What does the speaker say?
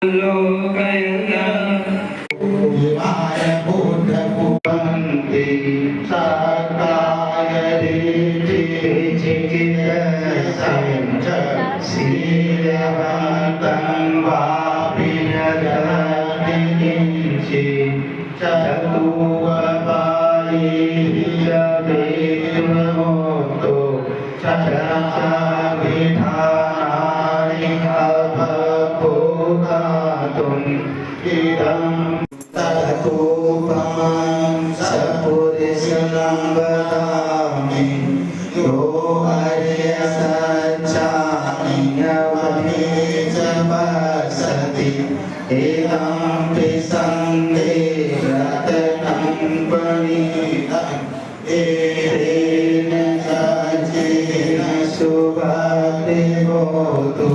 लोकयता विमाय बुद्ध कुपन्ति साकाय चिकित संच शीलवतं वापिनदति किंचि चतुवपायि विषवेत्वमोतो चचाभिधानानि अभपोगातुम् इदं तत्कोपमं सपुरुषं वदामि यो हर्यसच्चानि यवने च वसति एवं विसङ्गे रत्नं प्रणीतम् एतेन सज्जेन शुभते भवतु